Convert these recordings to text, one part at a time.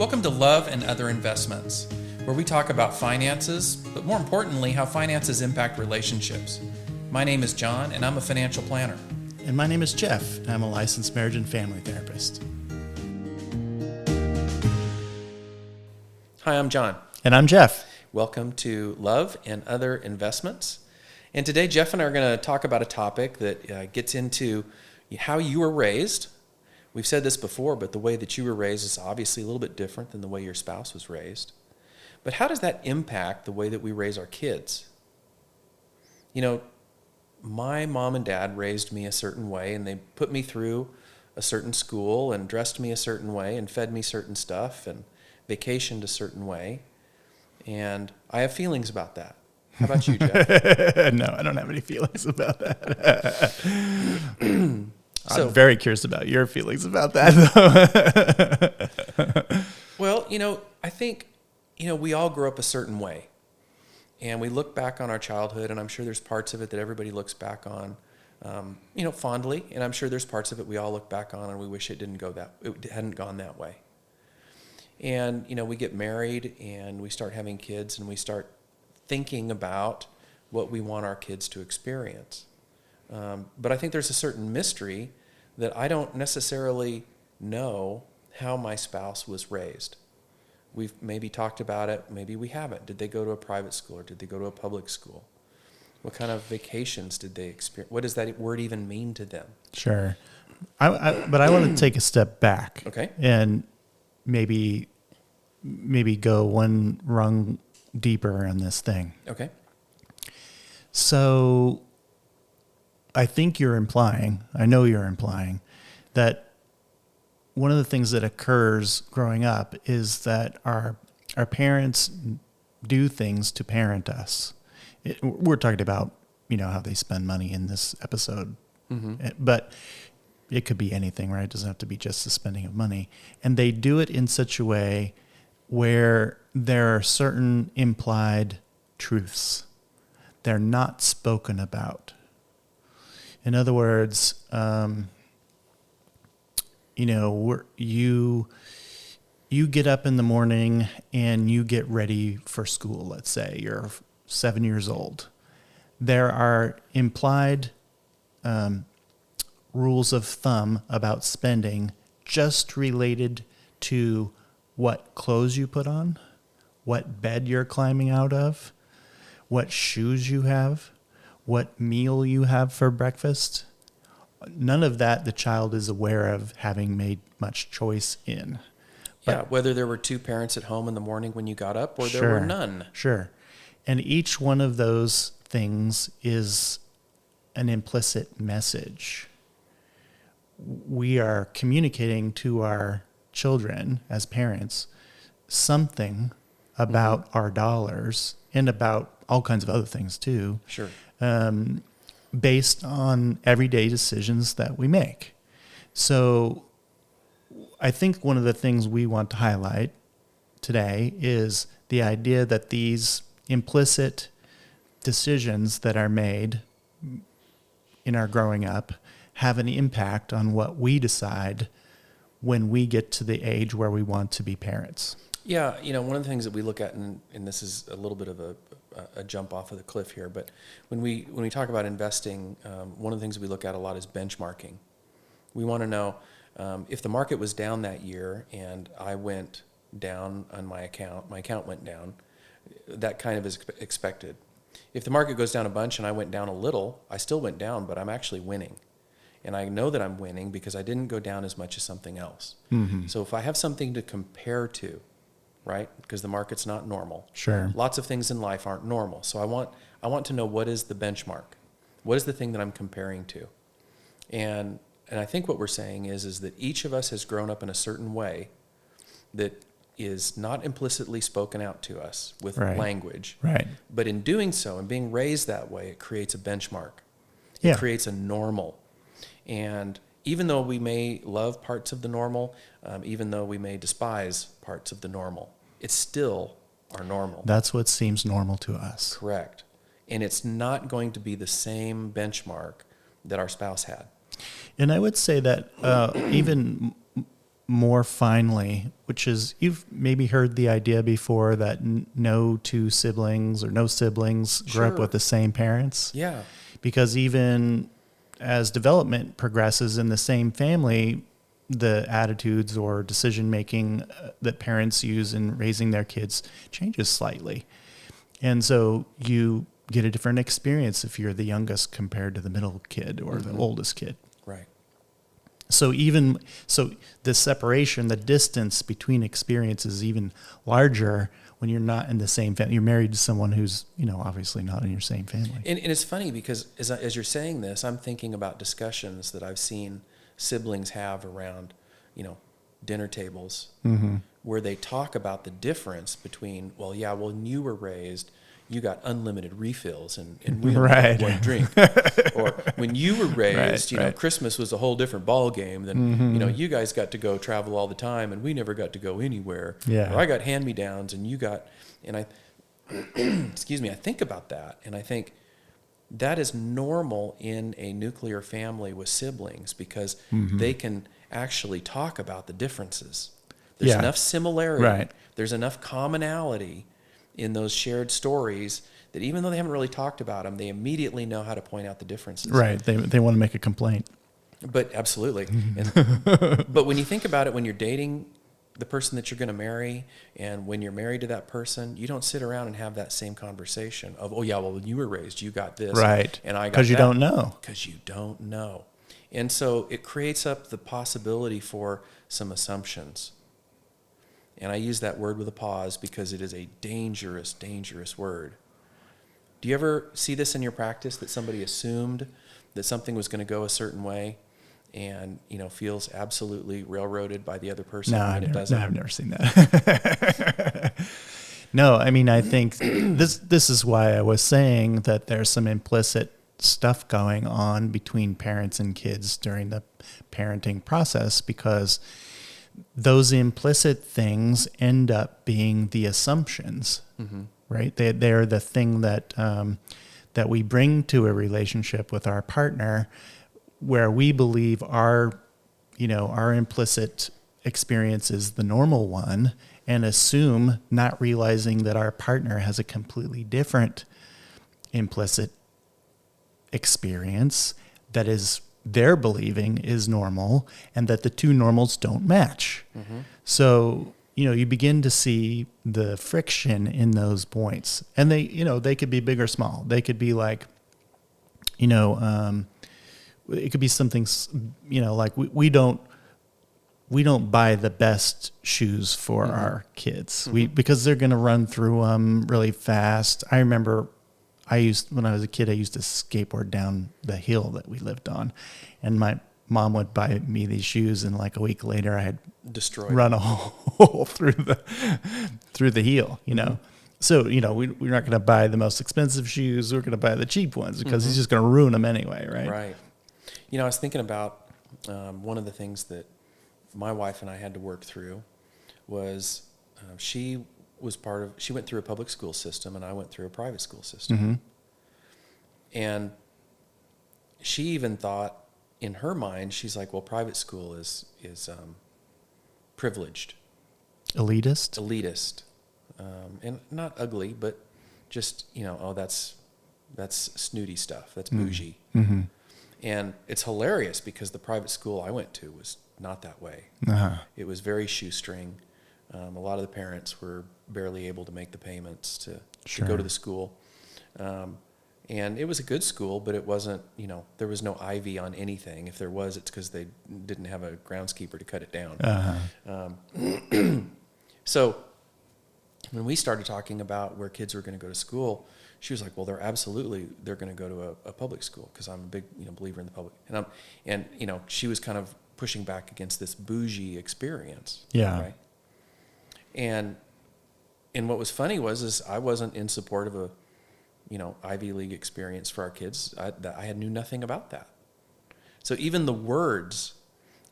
Welcome to Love and Other Investments, where we talk about finances, but more importantly, how finances impact relationships. My name is John, and I'm a financial planner. And my name is Jeff, and I'm a licensed marriage and family therapist. Hi, I'm John. And I'm Jeff. Welcome to Love and Other Investments. And today, Jeff and I are going to talk about a topic that gets into how you were raised. We've said this before, but the way that you were raised is obviously a little bit different than the way your spouse was raised. But how does that impact the way that we raise our kids? You know, my mom and dad raised me a certain way, and they put me through a certain school and dressed me a certain way and fed me certain stuff and vacationed a certain way. And I have feelings about that. How about you, Jeff? No, I don't have any feelings about that. So, I'm very curious about your feelings about that, though. Well, I think, we all grew up a certain way. And we look back on our childhood, and I'm sure there's parts of it that everybody looks back on, fondly. And I'm sure there's parts of it we all look back on and we wish it hadn't gone that way. And, we get married and we start having kids and we start thinking about what we want our kids to experience. But I think there's a certain mystery that I don't necessarily know how my spouse was raised. We've maybe talked about it, maybe we haven't. Did they go to a private school or did they go to a public school? What kind of vacations did they experience? What does that word even mean to them? Sure. But I want to take a step back. Okay. And maybe go one rung deeper on this thing. Okay. So I think I know you're implying that one of the things that occurs growing up is that our parents do things to parent us. We're talking about, how they spend money in this episode, but it could be anything, right? It doesn't have to be just the spending of money. And they do it in such a way where there are certain implied truths. They're not spoken about. In other words, you get up in the morning and you get ready for school. Let's say you're 7 years old. There are implied rules of thumb about spending just related to what clothes you put on, what bed you're climbing out of, what shoes you have, what meal you have for breakfast. None of that the child is aware of having made much choice in. But whether there were two parents at home in the morning when you got up or there were none. Sure. And each one of those things is an implicit message. We are communicating to our children as parents something about our dollars and about all kinds of other things too. Sure. Based on everyday decisions that we make. So I think one of the things we want to highlight today is the idea that these implicit decisions that are made in our growing up have an impact on what we decide when we get to the age where we want to be parents. Yeah, one of the things that we look at, and this is a little bit of a jump off of the cliff here, but when we talk about investing, one of the things we look at a lot is benchmarking. We want to know if the market was down that year and I went down on my account went down, that kind of is expected. If the market goes down a bunch and I went down a little, I still went down, but I'm actually winning. And I know that I'm winning because I didn't go down as much as something else. Mm-hmm. So if I have something to compare to, right? Because the market's not normal. Sure. Lots of things in life aren't normal. So I want to know, what is the benchmark? What is the thing that I'm comparing to? And I think what we're saying is that each of us has grown up in a certain way that is not implicitly spoken out to us with language. Right. But in doing so and being raised that way, it creates a benchmark. Yeah. It creates a normal. And even though we may love parts of the normal, even though we may despise parts of the normal, it's still our normal. That's what seems normal to us. Correct. And it's not going to be the same benchmark that our spouse had. And I would say that even more finely, which is, you've maybe heard the idea before that no two siblings or no siblings grew up Sure. with the same parents. Yeah. Because even as development progresses in the same family, the attitudes or decision making that parents use in raising their kids changes slightly. And so you get a different experience if you're the youngest compared to the middle kid or the oldest kid. Right. So the separation, the distance between experiences is even larger when you're not in the same family. You're married to someone who's, obviously not in your same family. And it's funny because as you're saying this, I'm thinking about discussions that I've seen siblings have around, dinner tables where they talk about the difference between, when you were raised, you got unlimited refills and we only Right. got one drink. Or when you were raised, Right. Christmas was a whole different ball game than, you guys got to go travel all the time and we never got to go anywhere. Yeah. Or I got hand-me-downs and you got, and I, excuse me, I think about that and I think that is normal in a nuclear family with siblings because they can actually talk about the differences. There's Yeah. enough similarity. Right. There's enough commonality in those shared stories that even though they haven't really talked about them, they immediately know how to point out the differences. Right. They want to make a complaint. But absolutely. But when you think about it, when you're dating the person that you're going to marry and when you're married to that person, you don't sit around and have that same conversation of, when you were raised, you got this. Right. And I got that. Because you don't know. Because you don't know. And so it creates up the possibility for some assumptions. And I use that word with a pause because it is a dangerous, dangerous word. Do you ever see this in your practice that somebody assumed that something was going to go a certain way and, feels absolutely railroaded by the other person and it doesn't? No, I've never seen that. No, I mean, I think this is why I was saying that there's some implicit stuff going on between parents and kids during the parenting process because those implicit things end up being the assumptions, right? They're the thing that that we bring to a relationship with our partner, where we believe our implicit experience is the normal one, and assume, not realizing that our partner has a completely different implicit experience that is they're believing is normal, and that the two normals don't match. So, you begin to see the friction in those points, and they could be big or small. They could be like, it could be something, like we don't buy the best shoes for our kids. Because they're going to run through them really fast. I remember when I was a kid, I used to skateboard down the hill that we lived on, and my mom would buy me these shoes, and like a week later, I had Destroyed. run a hole through the heel. So we're not going to buy the most expensive shoes. We're going to buy the cheap ones because he's just going to ruin them anyway, right? Right. I was thinking about one of the things that my wife and I had to work through was she went through a public school system and I went through a private school system. And she even thought in her mind, she's like, well, private school is privileged. Elitist. And not ugly, but just, that's snooty stuff. That's bougie. And it's hilarious because the private school I went to was not that way. It was very shoestring. A lot of the parents were barely able to make the payments to go to the school. And it was a good school, but it wasn't, there was no ivy on anything. If there was, it's because they didn't have a groundskeeper to cut it down. So when we started talking about where kids were going to go to school, she was like, well, they're going to go to a public school because I'm a big, believer in the public. And she was kind of pushing back against this bougie experience. Yeah. Right? And what was funny is I wasn't in support of a, Ivy League experience for our kids. I knew nothing about that. So even the words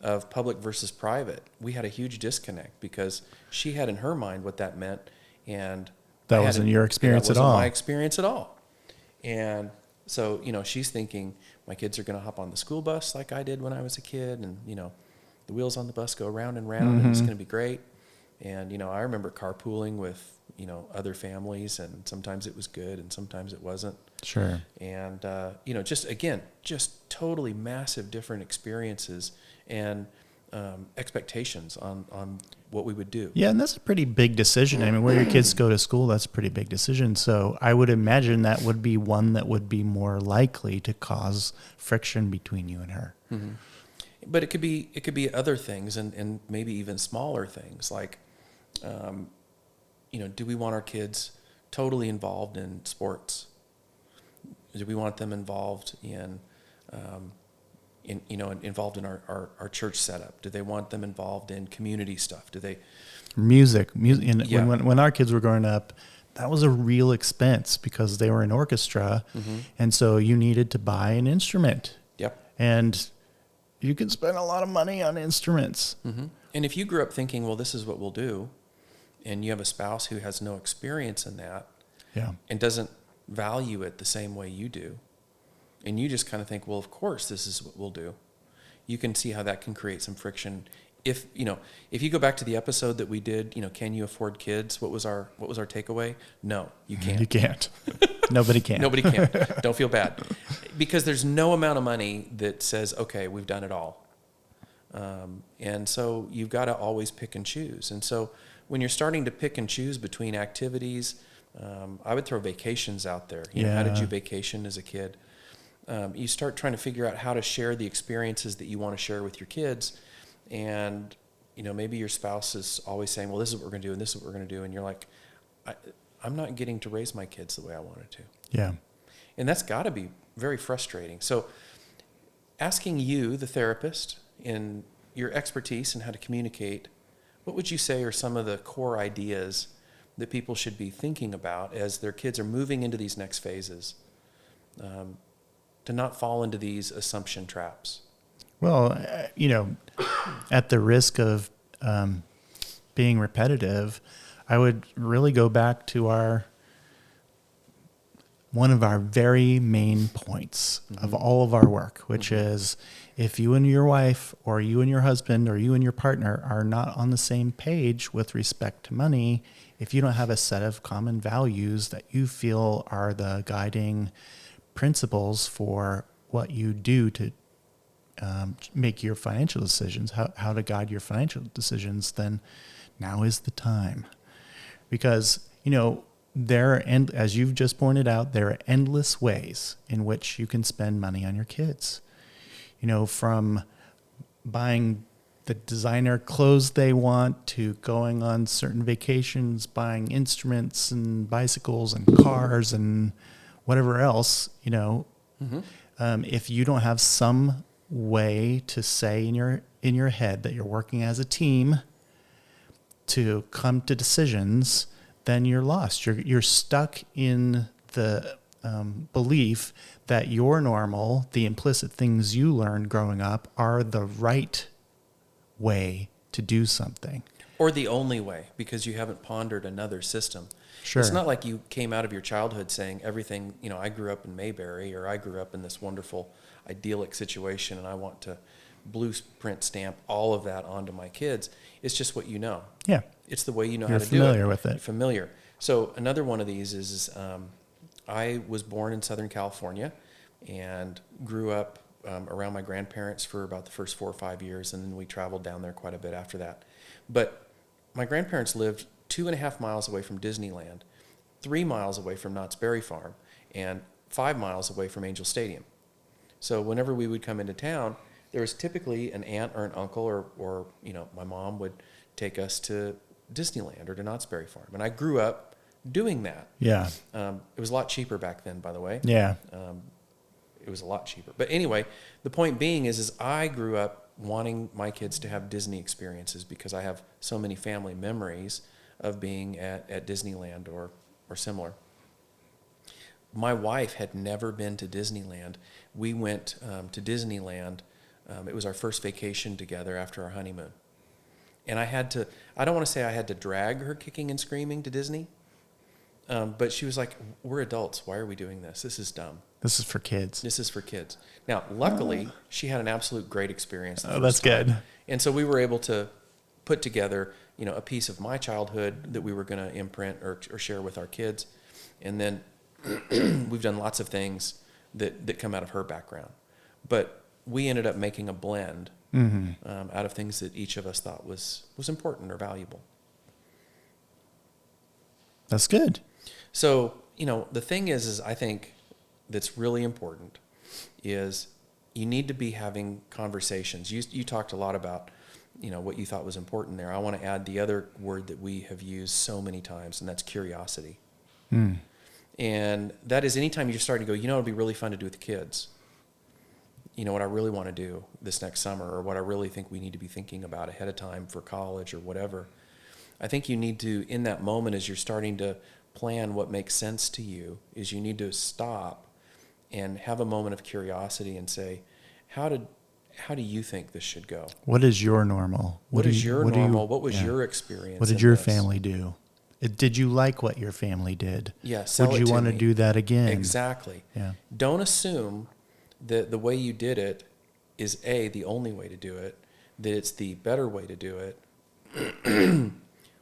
of public versus private, we had a huge disconnect because she had in her mind what that meant, and that wasn't your experience at all. That wasn't my experience at all. And so, she's thinking my kids are going to hop on the school bus like I did when I was a kid, and the wheels on the bus go round and round, and it's going to be great. And, I remember carpooling with, other families, and sometimes it was good and sometimes it wasn't. Sure. And, just totally massive different experiences and expectations on what we would do. Yeah, and that's a pretty big decision. I mean, where your kids go to school, that's a pretty big decision. So I would imagine that would be one that would be more likely to cause friction between you and her. Mm-hmm. But it could be other things, and maybe even smaller things like, do we want our kids totally involved in sports? Do we want them involved involved in our church setup? Do they want them involved in community stuff? Do they music? And Yeah. when our kids were growing up, that was a real expense because they were in orchestra, and so you needed to buy an instrument. Yep. And you can spend a lot of money on instruments. Mm-hmm. And if you grew up thinking, well, this is what we'll do, and you have a spouse who has no experience in that, Yeah. and doesn't value it the same way you do, and you just kind of think, well, of course, this is what we'll do, you can see how that can create some friction. If you go back to the episode that we did, can you afford kids? What was our takeaway? No, you can't. You can't. Nobody can. Nobody can. Don't feel bad. Because there's no amount of money that says, okay, we've done it all. And so you've got to always pick and choose. And so when you're starting to pick and choose between activities, I would throw vacations out there. How did you vacation as a kid? You start trying to figure out how to share the experiences that you want to share with your kids. And, maybe your spouse is always saying, well, this is what we're going to do, and this is what we're going to do. And you're like, I'm not getting to raise my kids the way I wanted to. Yeah. And that's got to be very frustrating. So asking you, the therapist, in your expertise in how to communicate, what would you say are some of the core ideas that people should be thinking about as their kids are moving into these next phases, to not fall into these assumption traps? Well, at the risk of being repetitive, I would really go back to one of our very main points of all of our work, which is if you and your wife or you and your husband or you and your partner are not on the same page with respect to money, if you don't have a set of common values that you feel are the guiding principles for what you do to make your financial decisions, how to guide your financial decisions, then now is the time. Because, as you've just pointed out, there are endless ways in which you can spend money on your kids. From buying the designer clothes they want to going on certain vacations, buying instruments and bicycles and cars and whatever else, if you don't have some way to say in your head that you're working as a team to come to decisions, then you're lost. You're stuck in the belief that your normal, the implicit things you learned growing up, are the right way to do something. Or the only way, because you haven't pondered another system. Sure. It's not like you came out of your childhood saying everything, I grew up in Mayberry, or I grew up in this wonderful idyllic situation and I want to blueprint stamp all of that onto my kids. It's just what you know. Yeah. It's the way you know You're how to do it. familiar with it. You're familiar. So another one of these is I was born in Southern California and grew up around my grandparents for about the first 4 or 5 years, and then we traveled down there quite a bit after that. But my grandparents lived 2.5 miles away from Disneyland, 3 miles away from Knott's Berry Farm, and 5 miles away from Angel Stadium. So whenever we would come into town, there was typically an aunt or an uncle or my mom would take us to Disneyland or to Knott's Berry Farm. And I grew up doing that. Yeah. It was a lot cheaper back then, by the way. Yeah. It was a lot cheaper. But anyway, the point being is I grew up wanting my kids to have Disney experiences because I have so many family memories of being at Disneyland or similar. My wife had never been to Disneyland. We went to Disneyland. It was our first vacation together after our honeymoon. And I don't want to say I had to drag her kicking and screaming to Disney, But she was like, we're adults. Why are we doing this? This is dumb. This is for kids. This is for kids. Now, luckily, she had an absolute great experience. Oh, that's good. And so we were able to put together, a piece of my childhood that we were going to imprint or share with our kids. And then we've done lots of things that come out of her background. But we ended up making a blend out of things that each of us thought was important or valuable. That's good. So, the thing is I think that's really important is you need to be having conversations. You talked a lot about, what you thought was important there. I want to add the other word that we have used so many times, and that's curiosity. And that is anytime you're starting to go, it'd be really fun to do with the kids. What I really want to do this next summer, or what I really think we need to be thinking about ahead of time for college or whatever. I think you need to, in that moment, as you're starting to plan what makes sense to you, is you need to stop and have a moment of curiosity and say, how do you think this should go? What is your normal? What is your normal? What was your experience? What did your family do? Did you like what your family did? Yeah, would you want to do that again? Exactly. Yeah. Don't assume that the way you did it is the only way to do it, that it's the better way to do it,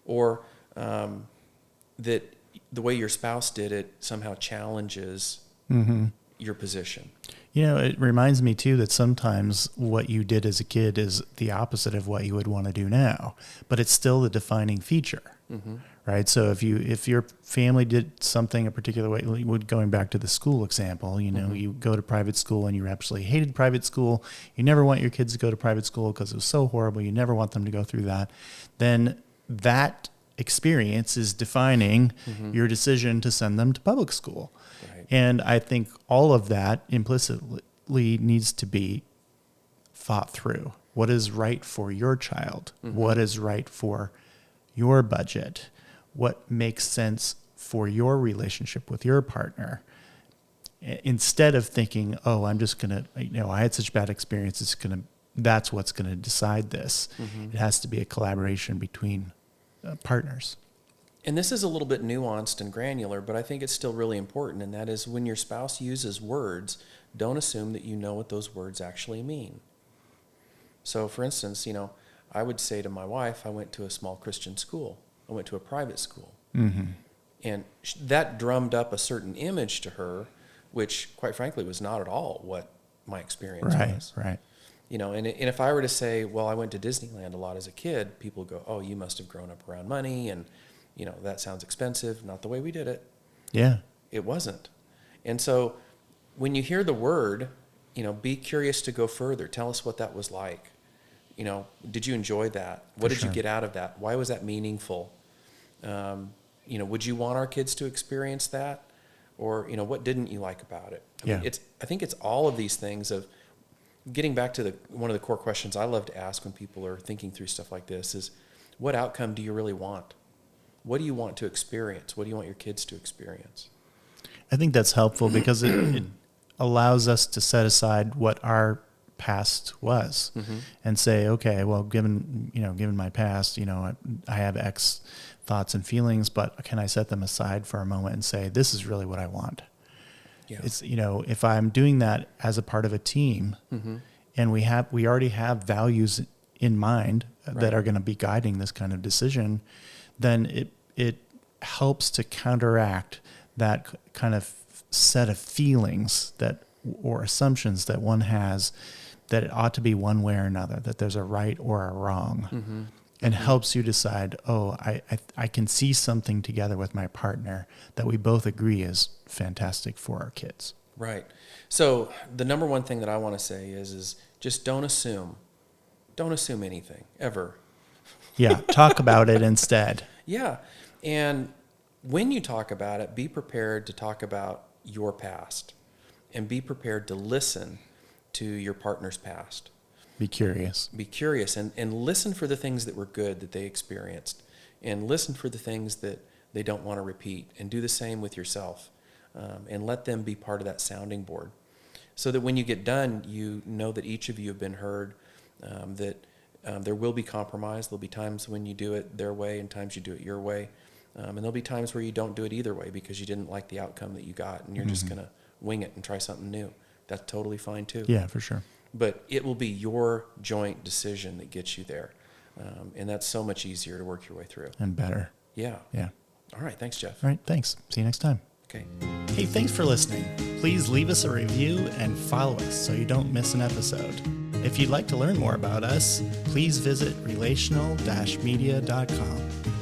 or that the way your spouse did it somehow challenges your position. It reminds me too that sometimes what you did as a kid is the opposite of what you would want to do now, but it's still the defining feature, right? So if your family did something a particular way, going back to the school example, you go to private school and you absolutely hated private school. You never want your kids to go to private school because it was so horrible. You never want them to go through that. Then that experience is defining your decision to send them to public school. Right. And I think all of that implicitly needs to be thought through. What is right for your child? What is right for your budget? What makes sense for your relationship with your partner? Instead of thinking, I'm just going to, I had such bad experiences, that's what's going to decide this. It has to be a collaboration between partners. And this is a little bit nuanced and granular, but I think it's still really important, and that is when your spouse uses words, don't assume that you know what those words actually mean. So, for instance, I would say to my wife, I went to a small Christian school. I went to a private school. And that drummed up a certain image to her, which, quite frankly, was not at all what my experience was. Right. And if I were to say, well, I went to Disneyland a lot as a kid, people go, oh, you must have grown up around money, and, that sounds expensive. Not the way we did it. Yeah. It wasn't. And so when you hear the word, be curious to go further. Tell us what that was like. Did you enjoy that? What did you get out of that? Why was that meaningful? Would you want our kids to experience that? Or, what didn't you like about it? I think it's all of these things of getting back to one of the core questions I love to ask when people are thinking through stuff like this is, what outcome do you really want? What do you want to experience? What do you want your kids to experience? I think that's helpful because it allows us to set aside what our past was and say, okay, well, given my past, I have X thoughts and feelings, but can I set them aside for a moment and say, this is really what I want? Yeah. It's, if I'm doing that as a part of a team and we already have values in mind that are going to be guiding this kind of decision, then it helps to counteract that kind of set of feelings or assumptions that one has that it ought to be one way or another, that there's a right or a wrong, and helps you decide, I can see something together with my partner that we both agree is fantastic for our kids. Right. So the number one thing that I want to say is just don't assume anything, ever. Yeah, talk about it instead. Yeah, and when you talk about it, be prepared to talk about your past and be prepared to listen to your partner's past. Be curious. Be curious and listen for the things that were good that they experienced and listen for the things that they don't want to repeat, and do the same with yourself, and let them be part of that sounding board so that when you get done, you know that each of you have been heard, that there will be compromise. There'll be times when you do it their way and times you do it your way. And there'll be times where you don't do it either way because you didn't like the outcome that you got, and you're just going to wing it and try something new. That's totally fine too. Yeah, for sure. But it will be your joint decision that gets you there. And that's so much easier to work your way through. And better. Yeah. Yeah. All right. Thanks, Jeff. All right. Thanks. See you next time. Okay. Hey, thanks for listening. Please leave us a review and follow us so you don't miss an episode. If you'd like to learn more about us, please visit relational-media.com.